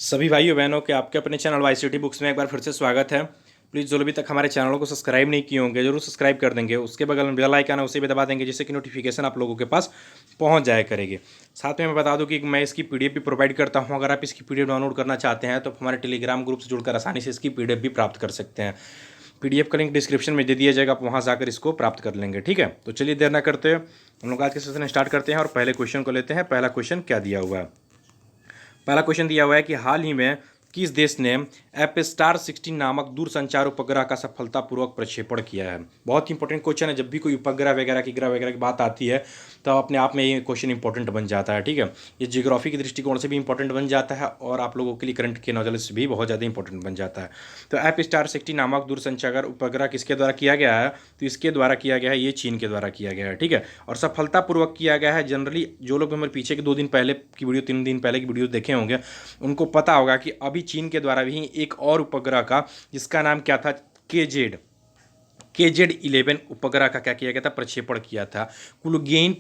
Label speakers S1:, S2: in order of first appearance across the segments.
S1: सभी भाइयों बहनों के आपके अपने चैनल वाईसीटी बुक्स में एक बार फिर से स्वागत है। प्लीज़ जो अभी तक हमारे चैनल को सब्सक्राइब नहीं किए होंगे जरूर सब्सक्राइब कर देंगे। उसके बगल में बेल आइकन है उसे भी दबा देंगे जिससे कि नोटिफिकेशन आप लोगों के पास पहुंच जाया करेगी। साथ में मैं बता दूं कि मैं इसकी पीडीएफ भी प्रोवाइड करता हूं। अगर आप इसकी पीडीएफ डाउनलोड करना चाहते हैं तो हमारे टेलीग्राम ग्रुप से जुड़कर आसानी से इसकी पीडीएफ भी प्राप्त कर सकते हैं। पीडीएफ का लिंक डिस्क्रिप्शन में दे दिया जाएगा, आप वहाँ जाकर इसको प्राप्त कर लेंगे। ठीक है, तो चलिए देर ना करते हुए हम लोग आज के सेशन स्टार्ट करते हैं और पहले क्वेश्चन को लेते हैं। पहला क्वेश्चन क्या दिया हुआ है? पहला क्वेश्चन दिया हुआ है कि हाल ही में किस देश ने एपस्टार 16 नामक दूरसंचार उपग्रह का सफलतापूर्वक प्रक्षेपण किया है? बहुत ही इंपॉर्टेंट क्वेश्चन है। जब भी कोई उपग्रह वगैरह की ग्रह वगैरह की बात आती है तो अपने आप में ये क्वेश्चन इंपॉर्टेंट बन जाता है। ठीक है, ये जियोग्राफी के दृष्टिकोण से भी इंपॉर्टेंट बन जाता है और आप लोगों के लिए करंट के नॉलेज से भी बहुत ज़्यादा इंपॉर्टेंट बन जाता है। तो एपस्टार 16 नामक दूरसंचार उपग्रह किसके द्वारा किया गया है? तो इसके द्वारा किया गया है, ये चीन के द्वारा किया गया है। ठीक है, और सफलतापूर्वक किया गया है। जनरली जो लोग हमारे पीछे के 2 दिन पहले की वीडियो 3 दिन पहले की वीडियो देखे होंगे उनको पता होगा कि अभी चीन के द्वारा भी एक और उपग्रह का, जिसका नाम क्या था, KZ-11 उपग्रह का क्या किया गया था? प्रक्षेपण किया था। कुलगेन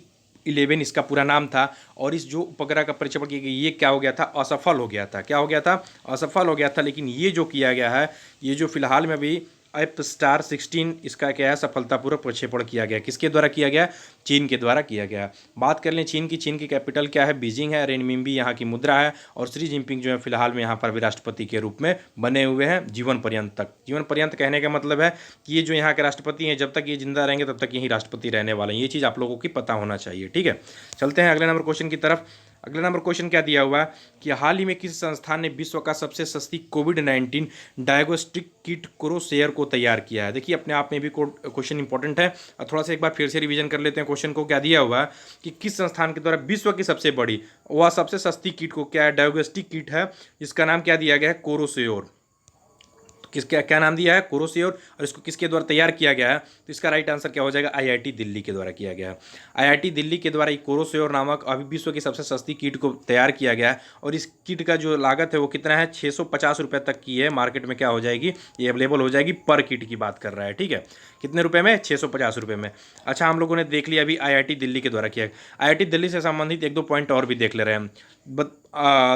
S1: 11 इसका पूरा नाम था। और इस जो उपग्रह का प्रक्षेपण किया गया ये क्या हो गया था? असफल हो गया था। क्या हो गया था? असफल हो गया था। लेकिन ये जो किया गया है, ये जो फिलहाल में भी एपस्टार 16 इसका क्या है? सफलतापूर्वक प्रक्षेपण किया गया। किसके द्वारा किया गया? चीन के द्वारा किया गया। बात कर लें चीन की कैपिटल क्या है? बीजिंग है। रेनमिनबी यहाँ की मुद्रा है। और शी जिनपिंग जो है फिलहाल में यहाँ पर भी राष्ट्रपति के रूप में बने हुए हैं जीवन पर्यंत तक। जीवन पर्यंत कहने का मतलब है कि ये जो यहाँ के राष्ट्रपति हैं जब तक ये जिंदा रहेंगे तब तक यही राष्ट्रपति रहने वाले हैं। ये चीज़ आप लोगों की पता होना चाहिए। ठीक है, चलते हैं अगले नंबर क्वेश्चन की तरफ। अगला नंबर क्वेश्चन क्या दिया हुआ है कि हाल ही में किस संस्थान ने विश्व का सबसे सस्ती कोविड-19 डायग्नोस्टिक किट क्रोशेयर को तैयार किया है? देखिए अपने आप में भी क्वेश्चन इंपॉर्टेंट है और थोड़ा सा एक बार फिर से रिवीजन कर लेते हैं क्वेश्चन को। क्या दिया हुआ है कि किस संस्थान के द्वारा विश्व की सबसे बड़ी व सबसे सस्ती किट को, क्या है, डायग्नोस्टिक किट है, इसका नाम क्या दिया गया है? क्रोशेयर। किसका क्या नाम दिया है? क्रोशेयर। और इसको किसके द्वारा तैयार किया गया है? तो इसका राइट आंसर क्या हो जाएगा? आईआईटी दिल्ली के द्वारा किया गया है। आईआईटी दिल्ली के द्वारा क्रोशेयर नामक अभी विश्व की सबसे सस्ती किट को तैयार किया गया है। और इस किट का जो लागत है वो कितना है? 650 रुपये तक की है। मार्केट में क्या हो जाएगी? ये अवेलेबल हो जाएगी। पर किट की बात कर रहा है। ठीक है, कितने रुपए में? 650 रुपये में। अच्छा, हम लोगों ने देख लिया अभी आईआईटी दिल्ली के द्वारा किया है। आईआईटी दिल्ली से संबंधित 1-2 पॉइंट और भी देख ले रहे हैं हम।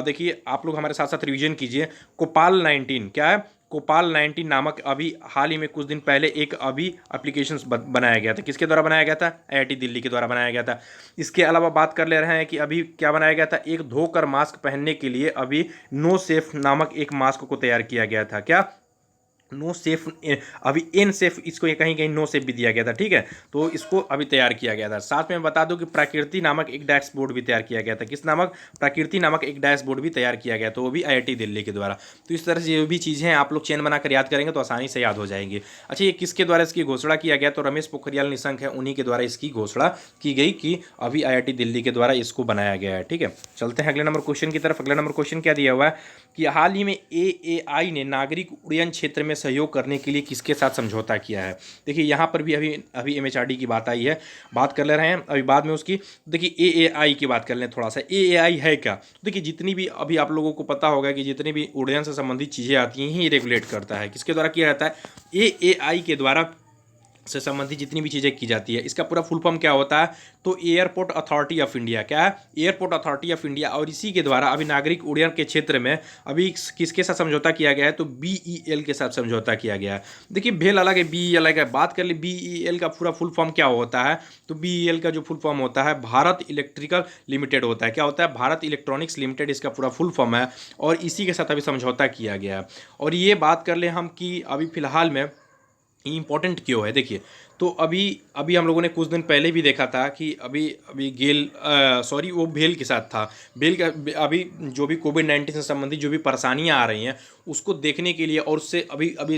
S1: देखिए आप लोग हमारे साथ साथ रिवीजन कीजिए। कोपाल 19 क्या है? कोपाल 19 नामक अभी हाल ही में कुछ दिन पहले एक अभी एप्लीकेशन बनाया गया था। किसके द्वारा बनाया गया था? आईआईटी दिल्ली के द्वारा बनाया गया था। इसके अलावा बात कर ले रहे हैं कि अभी क्या बनाया गया था? एक धोकर मास्क पहनने के लिए अभी नो सेफ नामक एक मास्क को तैयार किया गया था। क्या? No safe. अभी इन सेफ, इसको ये कहीं कहीं नो सेफ भी दिया गया था। ठीक है, तो इसको अभी तैयार किया गया था। साथ में बता दूं कि प्रकृति नामक एक डैशबोर्ड भी तैयार किया गया था। किस नामक? प्रकृति नामक एक डैशबोर्ड भी तैयार किया गया, तो वो भी आईआईटी दिल्ली के द्वारा। तो इस तरह से जो भी चीज़ें हैं आप लोग चेन बनाकर याद करेंगे तो आसानी से याद हो जाएंगी। अच्छा, ये किसके द्वारा इसकी घोषणा किया गया? तो रमेश पोखरियाल निशंक है, उन्हीं के द्वारा इसकी घोषणा की गई कि अभी आईआईटी दिल्ली के द्वारा इसको बनाया गया है। ठीक है, चलते हैं अगले नंबर क्वेश्चन की तरफ। अगला नंबर क्वेश्चन क्या दिया हुआ है कि हाल ही में एएआई ने नागरिक उड्डयन क्षेत्र में सहयोग करने के लिए किसके साथ समझौता किया है? देखिए यहाँ पर भी अभी एमएचआरडी की बात आई है, बात कर ले रहे हैं अभी बाद में उसकी। देखिए एएआई की बात कर लें थोड़ा सा। एएआई है क्या? देखिए जितनी भी अभी आप लोगों को पता होगा कि जितनी भी उड्डयन से संबंधित चीज़ें आती हैं ये रेगुलेट करता है। किसके द्वारा किया जाता है? एएआई के द्वारा से संबंधित जितनी भी चीज़ें की जाती है। इसका पूरा फुल फॉर्म क्या होता है? तो एयरपोर्ट अथॉरिटी ऑफ इंडिया। क्या है? Airport authority of India. और इसी के द्वारा अभी नागरिक उड्डयन के क्षेत्र में अभी किसके साथ समझौता किया गया है? तो बीईएल के साथ समझौता किया गया है। देखिए भेल अलग है, बीईएल अलग है। बात कर ले बीईएल का पूरा फुल फॉर्म क्या होता है? तो बीईएल का जो फुल फॉर्म होता है भारत इलेक्ट्रिकल लिमिटेड होता है। क्या होता है? भारत इलेक्ट्रॉनिक्स लिमिटेड इसका पूरा फुल फॉर्म है। और इसी के साथ अभी समझौता किया गया है। और ये बात कर ले हम कि अभी फिलहाल में इम्पोर्टेंट क्यों है? देखिए तो अभी अभी हम लोगों ने कुछ दिन पहले भी देखा था कि अभी अभी सॉरी वो भेल के साथ था। भेल का अभी जो भी कोविड-19 से संबंधित जो भी परेशानियां आ रही हैं उसको देखने के लिए और उससे अभी अभी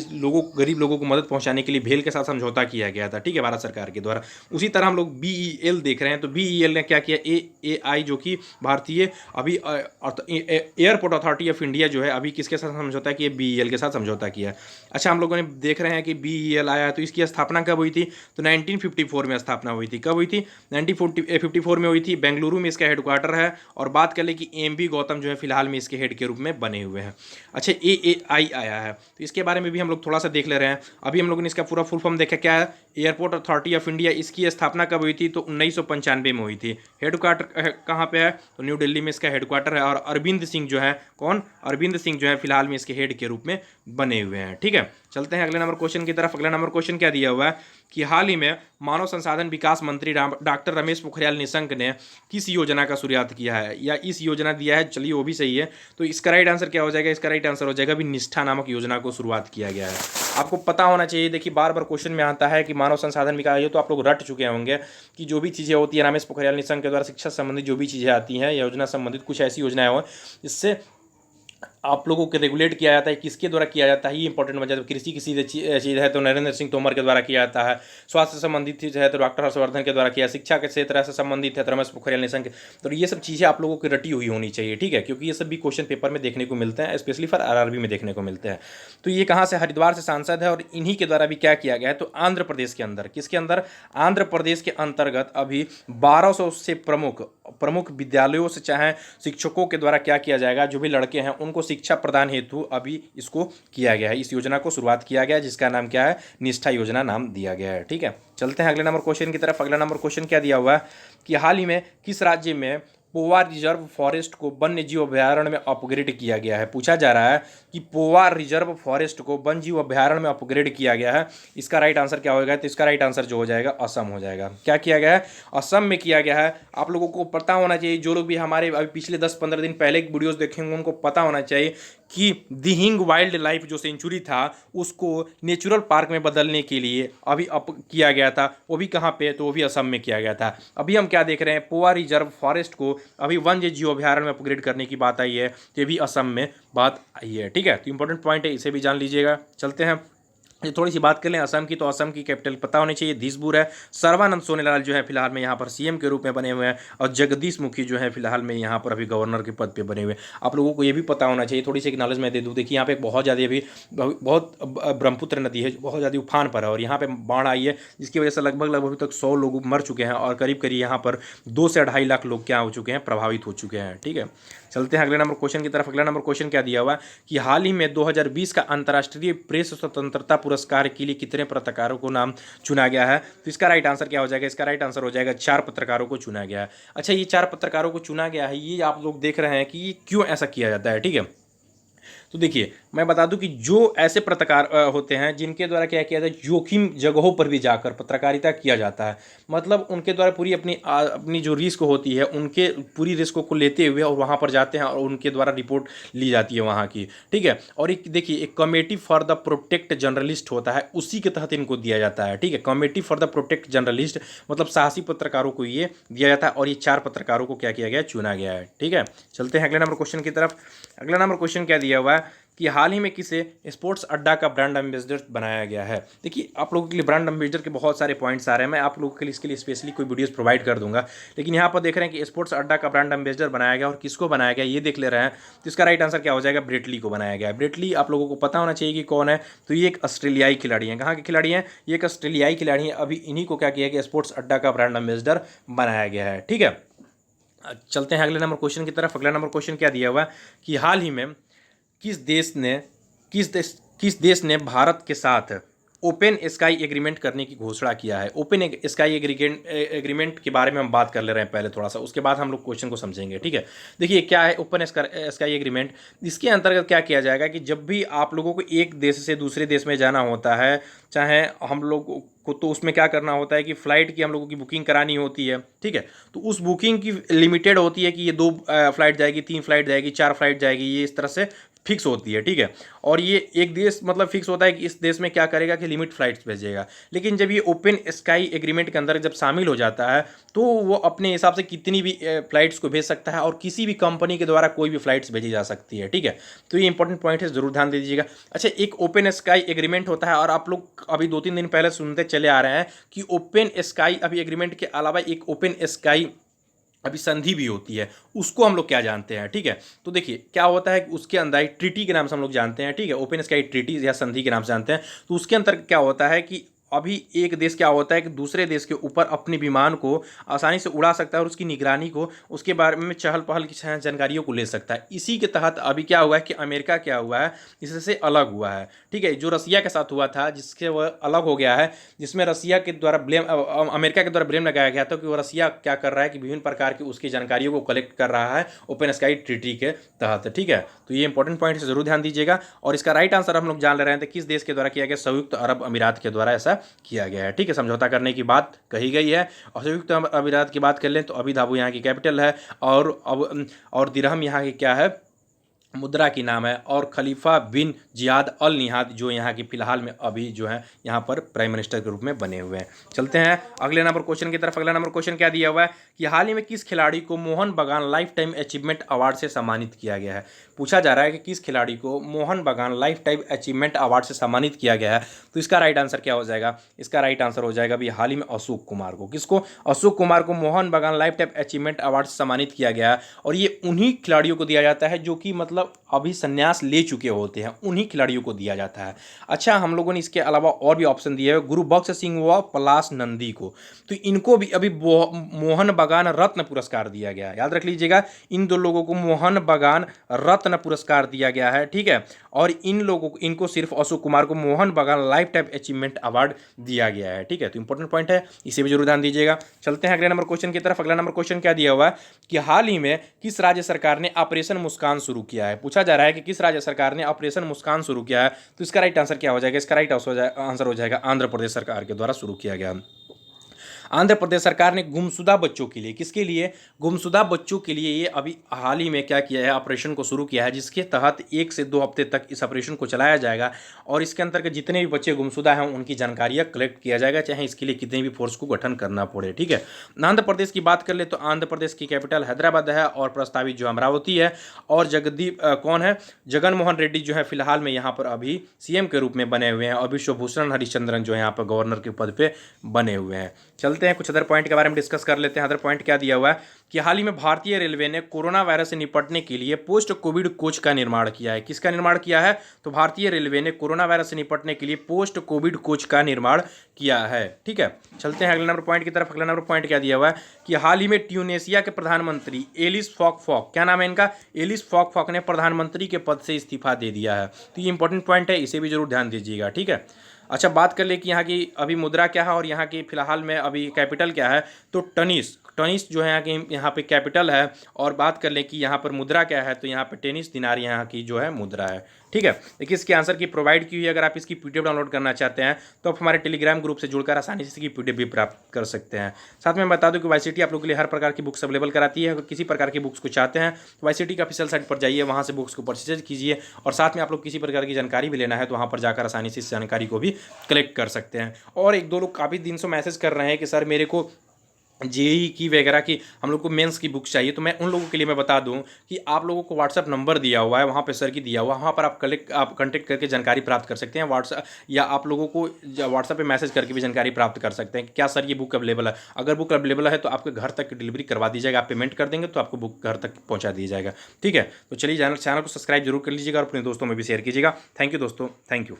S1: गरीब लोगों को मदद पहुंचाने के लिए भेल के साथ समझौता किया गया था। ठीक है, भारत सरकार के द्वारा। उसी तरह हम लोग बीईएल देख रहे हैं। तो बीईएल ने क्या किया? एआई जो कि भारतीय अभी एयरपोर्ट अथॉरिटी ऑफ इंडिया जो है अभी किसके साथ समझौता किया? बीईएल के साथ समझौता किया। अच्छा, हम लोगों ने देख रहे हैं कि बीईएल आया तो इसकी स्थापना कब हुई थी? तो 1954 में स्थापना हुई थी। कब हुई थी? 1954 में हुई थी। बेंगलुरु में इसका हेडक्वार्टर है। और बात कर ले कि एमवी गौतम जो है फिलहाल में इसके हेड के रूप में बने हुए हैं। अच्छा, एएआई आया है तो इसके बारे में भी हम लोग थोड़ा सा देख ले रहे हैं। अभी हम लोगों ने इसका पूरा फुल फॉर्म देखा। क्या है? एयरपोर्ट अथॉरिटी ऑफ इंडिया, इसकी स्थापना कब हुई थी? तो 1995 में हुई थी। हेडक्वार्टर कहाँ पे है? तो न्यू दिल्ली में इसका हेडक्वार्टर है। और अरविंद सिंह जो है, कौन? अरविंद सिंह जो है फिलहाल में इसके हेड के रूप में बने हुए हैं। ठीक है, चलते हैं अगले नंबर क्वेश्चन की तरफ। अगला नंबर क्वेश्चन क्या दिया हुआ है कि हाल ही में मानव संसाधन विकास मंत्री डॉक्टर रमेश पोखरियाल निशंक ने किस योजना का शुरुआत किया है, या इस योजना दिया है, चलिए वो भी सही है। तो इसका राइट आंसर क्या हो जाएगा? इसका राइट आंसर हो जाएगा भी निष्ठा नामक योजना को शुरुआत किया गया है। आपको पता होना चाहिए, देखिए बार बार क्वेश्चन में आता है कि मानव संसाधन विकास, ये तो आप लोग रट चुके होंगे कि जो भी चीज़ें होती है रमेश पोखरियाल निशंक के द्वारा शिक्षा संबंधित जो भी चीज़ें आती हैं, योजना संबंधित कुछ ऐसी योजनाएं हो इससे आप लोगों को रेगुलेट किया जाता है, किसके द्वारा किया जाता है ये इंपॉर्टेंट बन जाता है। कृषि की चीज़ है तो नरेंद्र सिंह तोमर के द्वारा किया जाता है, स्वास्थ्य से संबंधित चीज़ है तो डॉक्टर हर्षवर्धन के द्वारा किया, शिक्षा के क्षेत्र से संबंधित है तो रमेश पोखरियाल निशंक। तो ये सब चीज़ें आप लोगों की रटी हुई होनी चाहिए, ठीक है, क्योंकि ये सब भी क्वेश्चन पेपर में देखने को मिलते हैं, स्पेशली फॉर आरआरबी में देखने को मिलते हैं। तो ये कहाँ से? हरिद्वार से सांसद है और इन्हीं के द्वारा भी क्या किया गया है? तो आंध्र प्रदेश के अंदर, किसके अंदर? आंध्र प्रदेश के अंतर्गत अभी 1200 से प्रमुख विद्यालयों से चाहे शिक्षकों के द्वारा क्या किया जाएगा, जो भी लड़के हैं उनको शिक्षा प्रदान हेतु अभी इसको किया गया है, इस योजना को शुरुआत किया गया है, जिसका नाम क्या है? निष्ठा योजना नाम दिया गया है। ठीक है, चलते हैं अगले नंबर क्वेश्चन की तरफ। अगला नंबर क्वेश्चन क्या दिया हुआ है कि हाल ही में किस राज्य में पोवा रिजर्व फॉरेस्ट को वन्य जीव अभयारण्य में अपग्रेड किया गया है? पूछा जा रहा है कि पोवा रिजर्व फॉरेस्ट को वन्य जीव अभयारण्य में अपग्रेड किया गया है, इसका राइट आंसर क्या होगा? तो इसका राइट आंसर जो हो जाएगा असम हो जाएगा। क्या किया गया है? असम में किया गया है। आप लोगों को पता होना चाहिए, जो लोग भी हमारे अभी पिछले 10-15 दिन पहले की वीडियोस देखेंगे उनको पता होना चाहिए कि दिहिंग वाइल्ड लाइफ जो सेंचुरी था उसको नेचुरल पार्क में बदलने के लिए अभी अप किया गया था। वो भी कहाँ पे? तो वो भी असम में किया गया था। अभी हम क्या देख रहे हैं? पोवा रिजर्व फॉरेस्ट को अभी वन्य जीव अभयारण्य में अपग्रेड करने की बात आई है, तो ये भी असम में बात आई है। ठीक है, तो इंपॉर्टेंट पॉइंट है, इसे भी जान लीजिएगा। चलते हैं थोड़ी सी बात कर लें असम की, तो असम की कैपिटल पता होनी चाहिए दिसपुर है। सर्बानंद सोनोवाल जो है फिलहाल में यहाँ पर सीएम के रूप में बने हुए हैं, और जगदीश मुखी जो है फिलहाल में यहाँ पर अभी गवर्नर के पद पे बने हुए हैं। आप लोगों को ये भी पता होना चाहिए, थोड़ी सी एक नॉलेज मैं दे दूँ। देखिए यहाँ पे बहुत ज़्यादा अभी बहुत ब्रह्मपुत्र नदी है, बहुत ज़्यादा उफान पर है, और यहाँ पे बाढ़ आई है, जिसकी वजह से लगभग अभी तक 100 लोग मर चुके हैं, और करीब करीब यहाँ पर 2 से 2.5 लाख लोग क्या हो चुके हैं? प्रभावित हो चुके हैं। ठीक है, चलते हैं अगले नंबर क्वेश्चन की तरफ। अगला नंबर क्वेश्चन क्या दिया हुआ है कि हाल ही में 2020 का अंतर्राष्ट्रीय प्रेस स्वतंत्रता पुरस्कार के लिए कितने पत्रकारों को नाम चुना गया है? तो इसका राइट आंसर क्या हो जाएगा? इसका राइट आंसर हो जाएगा 4 पत्रकारों को चुना गया है। अच्छा, ये 4 पत्रकारों को चुना गया है, ये आप लोग देख रहे हैं कि ये क्यों ऐसा किया जाता है? ठीक है, तो देखिए मैं बता दूं कि जो ऐसे पत्रकार होते हैं जिनके द्वारा क्या किया जाता है, जोखिम जगहों पर भी जाकर पत्रकारिता किया जाता है, मतलब उनके द्वारा पूरी अपनी जो रिस्क होती है, उनके पूरी रिस्क को लेते हुए और वहाँ पर जाते हैं और उनके द्वारा रिपोर्ट ली जाती है वहाँ की। ठीक है, और एक देखिए एक committee for the protect journalist होता है, उसी के तहत इनको दिया जाता है। ठीक है, committee for the protect journalist मतलब साहसी पत्रकारों को ये दिया जाता है, और ये 4 पत्रकारों को क्या किया गया? चुना गया है। ठीक है, चलते हैं अगले नंबर क्वेश्चन की तरफ। अगला नंबर क्वेश्चन क्या दिया हुआ है कि हाल ही में किसे स्पोर्ट्स अड्डा का ब्रांड एम्बेसडर बनाया गया है? देखिए आप लोगों के लिए ब्रांड एम्बेसडर के बहुत सारे पॉइंट्स आ रहे हैं, मैं आप लोगों के लिए इसके लिए स्पेशली कोई वीडियोस प्रोवाइड कर दूंगा, लेकिन यहाँ पर देख रहे हैं कि स्पोर्ट्स अड्डा का ब्रांड एम्बेसडर बनाया गया, और किसको बनाया गया ये देख ले रहे हैं। तो इसका राइट आंसर क्या हो जाएगा? ब्रेटली को बनाया गया है। ब्रेटली आप लोगों को पता होना चाहिए कि कौन है, तो ये एक ऑस्ट्रेलियाई खिलाड़ी हैं। कहाँ के खिलाड़ी हैं? ये एक ऑस्ट्रेलियाई खिलाड़ी हैं। अभी इन्हीं को क्या किया गया? स्पोर्ट्स अड्डा का ब्रांड एम्बेसडर बनाया गया है। ठीक है, चलते हैं अगले नंबर क्वेश्चन की तरफ। अगला नंबर क्वेश्चन क्या दिया हुआ है कि हाल ही में किस देश ने भारत के साथ ओपन स्काई एग्रीमेंट करने की घोषणा किया है? ओपन स्काई एग्रीमेंट के बारे में हम बात कर ले रहे हैं पहले थोड़ा सा, उसके बाद हम लोग क्वेश्चन को समझेंगे। ठीक है, देखिए क्या है ओपन स्काई एग्रीमेंट। इसके अंतर्गत क्या किया जाएगा कि जब भी आप लोगों को एक देश से दूसरे देश में जाना होता है, चाहे हम लोग को, तो उसमें क्या करना होता है कि फ़्लाइट की हम लोगों की बुकिंग करानी होती है। ठीक है, तो उस बुकिंग की लिमिटेड होती है कि ये 2 फ्लाइट जाएगी, 3 फ्लाइट जाएगी, 4 फ्लाइट जाएगी, ये इस तरह से फिक्स होती है। ठीक है, और ये एक देश मतलब फिक्स होता है कि इस देश में क्या करेगा कि लिमिट फ्लाइट्स भेजेगा। लेकिन जब ये ओपन स्काई एग्रीमेंट के अंदर जब शामिल हो जाता है, तो वो अपने हिसाब से कितनी भी फ्लाइट्स को भेज सकता है, और किसी भी कंपनी के द्वारा कोई भी फ्लाइट्स भेजी जा सकती है। ठीक है, तो ये इंपॉर्टेंट पॉइंट है, जरूर ध्यान दे दीजिएगा। अच्छा, एक ओपन स्काई एग्रीमेंट होता है, और आप लोग अभी 2-3 दिन पहले सुनते चले आ रहे हैं कि ओपन स्काई अभी एग्रीमेंट के अलावा एक ओपन स्काई अभी संधि भी होती है, उसको हम लोग क्या जानते हैं? ठीक है, तो देखिए क्या होता है कि उसके अंदर एक ट्रीटी के नाम से हम लोग जानते हैं। ठीक है, ओपन स्काई ट्रीटी या संधि के नाम से जानते हैं। तो उसके अंदर क्या होता है कि अभी एक देश क्या होता है कि दूसरे देश के ऊपर अपने विमान को आसानी से उड़ा सकता है और उसकी निगरानी को, उसके बारे में चहल पहल की जानकारियों को ले सकता है। इसी के तहत अभी क्या हुआ है कि अमेरिका क्या हुआ है, इससे अलग हुआ है। ठीक है, जो रसिया के साथ हुआ था जिसके वह अलग हो गया है, जिसमें रसिया के द्वारा अमेरिका के द्वारा ब्लेम लगाया गया था कि वो रसिया क्या कर रहा है कि विभिन्न प्रकार की उसकी जानकारियों को कलेक्ट कर रहा है ओपन स्काई ट्रीटी के तहत। ठीक है, तो ये इंपॉर्टेंट पॉइंट से जरूर ध्यान दीजिएगा। और इसका राइट आंसर हम लोग जान ले रहे हैं किस देश के द्वारा किया गया, संयुक्त अरब अमीरात के द्वारा ऐसा किया गया है। ठीक है, समझौता करने की बात कही गई है। और संयुक्त अरब अमीरात की बात कर लें तो अबू धाबी यहाँ की कैपिटल है, और दिरहम यहाँ की क्या है, मुद्रा की नाम है। और खलीफा बिन जियाद अल निहाद जो यहाँ की फिलहाल में अभी जो है यहाँ पर प्राइम मिनिस्टर के रूप में बने हुए हैं। चलते हैं अगले नंबर क्वेश्चन की तरफ। अगला नंबर क्वेश्चन क्या दिया हुआ है कि हाल ही में किस खिलाड़ी को मोहन बागान लाइफ टाइम अचीवमेंट अवार्ड से सम्मानित किया गया है। पूछा जा रहा है कि किस खिलाड़ी को मोहन बागान लाइफ टाइम अचीवमेंट अवार्ड से सम्मानित किया गया है। तो इसका राइट आंसर क्या हो जाएगा, इसका राइट आंसर हो जाएगा अभी हाल ही में अशोक कुमार को। किसको, अशोक कुमार को मोहन बागान लाइफ टाइम अचीवमेंट अवार्ड से सम्मानित किया गया है। और ये उन्हीं खिलाड़ियों को दिया जाता है जो कि मतलब अभी संन्यास ले चुके होते हैं, उन्हीं खिलाड़ियों को दिया जाता है। अच्छा, हम लोगों ने इसके अलावा और भी ऑप्शन दिए हैं, गुरुबख्श सिंह व पलाश नंदी को, तो इनको भी अभी मोहन बागान रत्न पुरस्कार दिया गया है। याद रख लीजिएगा, इन दो लोगों को मोहन बागान रत्न पुरस्कार दिया गया है। ठीक है, और इन लोगों को, इनको सिर्फ अशोक कुमार को मोहन बागान लाइफ टाइम अचीवमेंट अवार्ड दिया गया है। ठीक है, तो इंपॉर्टेंट पॉइंट है, इसे भी जरूर ध्यान दीजिएगा। चलते हैं अगले नंबर क्वेश्चन की तरफ। अगला नंबर क्वेश्चन क्या दिया हुआ है कि हाल ही में किस राज्य सरकार ने ऑपरेशन मुस्कान शुरू किया है। पूछा जा रहा है कि किस राज्य सरकार ने ऑपरेशन मुस्कान शुरू किया है। तो इसका राइट आंसर क्या हो जाएगा, इसका राइट आंसर हो जाएगा आंध्र प्रदेश सरकार के द्वारा शुरू किया गया। आंध्र प्रदेश सरकार ने गुमशुदा बच्चों के लिए, किसके लिए, गुमशुदा बच्चों के लिए ये अभी हाल ही में क्या किया है, ऑपरेशन को शुरू किया है, जिसके तहत 1 से 2 हफ्ते तक इस ऑपरेशन को चलाया जाएगा। और इसके अंतर्गत जितने भी बच्चे गुमशुदा हैं उनकी जानकारियां कलेक्ट किया जाएगा, चाहे इसके लिए कितने भी फोर्स को गठन करना पड़े। ठीक है, आंध्र प्रदेश की बात कर ले तो आंध्र प्रदेश की कैपिटल हैदराबाद है और प्रस्तावित जो अमरावती है। और कौन है, जगन मोहन रेड्डी जो है फिलहाल में यहाँ पर अभी सीएम के रूप में बने हुए हैं। और विश्वभूषण हरिश्चंद्रन जो है यहाँ पर गवर्नर के पद पे बने हुए हैं। चलते हैं कुछ अदर पॉइंट के बारे में डिस्कस कर लेते हैं। अदर पॉइंट क्या दिया हुआ है कि हाल ही में भारतीय रेलवे ने कोरोना वायरस से निपटने के लिए पोस्ट कोविड कोच का निर्माण किया है। किसका निर्माण किया है, तो भारतीय रेलवे ने कोरोना वायरस से निपटने के लिए पोस्ट कोविड कोच का निर्माण किया है। ठीक है, चलते हैं अगले नंबर पॉइंट की तरफ। अगला नंबर पॉइंट क्या दिया हुआ है कि हाल ही में ट्यूनेशिया के प्रधानमंत्री एलिस फॉक, क्या नाम है इनका, एलिस फॉक ने प्रधानमंत्री के पद से इस्तीफा दे दिया है। तो ये इंपॉर्टेंट पॉइंट है, इसे भी जरूर ध्यान दीजिएगा। ठीक है, अच्छा बात कर ले कि यहाँ की अभी मुद्रा क्या है और यहाँ की फिलहाल में अभी कैपिटल क्या है। तो टनिस जो है यहाँ पे कैपिटल है। और बात कर ले कि यहाँ पर मुद्रा क्या है, तो यहाँ पे टेनिस दिनार यहाँ की जो है मुद्रा है। ठीक है, देखिए इसके आंसर की प्रोवाइड की हुई है। अगर आप इसकी पीडीएफ डाउनलोड करना चाहते हैं तो आप हमारे टेलीग्राम ग्रुप से जुड़कर आसानी से इसकी पीडीएफ भी प्राप्त कर सकते हैं। साथ में बता दूं कि वाईसीटी आप लोगों के लिए हर प्रकार की बुक्स अवेलेबल कराती है। अगर किसी प्रकार की बुक्स को चाहते हैं तो वाईसीटी का ऑफिशियल साइट पर जाइए, वहाँ से बुक्स को परचेज कीजिए। और साथ में आप लोग किसी प्रकार की जानकारी भी लेना है तो वहाँ पर जाकर आसानी से इस जानकारी को भी कलेक्ट कर सकते हैं। और 1-2 लोग काफ़ी दिन से मैसेज कर रहे हैं कि सर मेरे को जेई की वगैरह की हम लोग को मेंस की बुक्स चाहिए। तो मैं उन लोगों के लिए मैं बता दूं कि आप लोगों को व्हाट्सअप नंबर दिया हुआ है, वहाँ पे सर की दिया हुआ, वहाँ पर आप कांटेक्ट करके जानकारी प्राप्त कर सकते हैं। व्हाट्सअप या आप लोगों को व्हाट्सअप पे मैसेज करके भी जानकारी प्राप्त कर सकते हैं कि क्या सर ये बुक अवेलेबल है। अगर बुक अवेलेबल है तो आपके घर तक डिलीवरी करवा दी जाएगा, आप पेमेंट कर देंगे तो आपको बुक घर तक पहुँचा दिया जाएगा। ठीक है, तो चलिए चैनल को सब्सक्राइब जरूर कर लीजिएगा और अपने दोस्तों में भी शेयर कीजिएगा। थैंक यू दोस्तों, थैंक यू।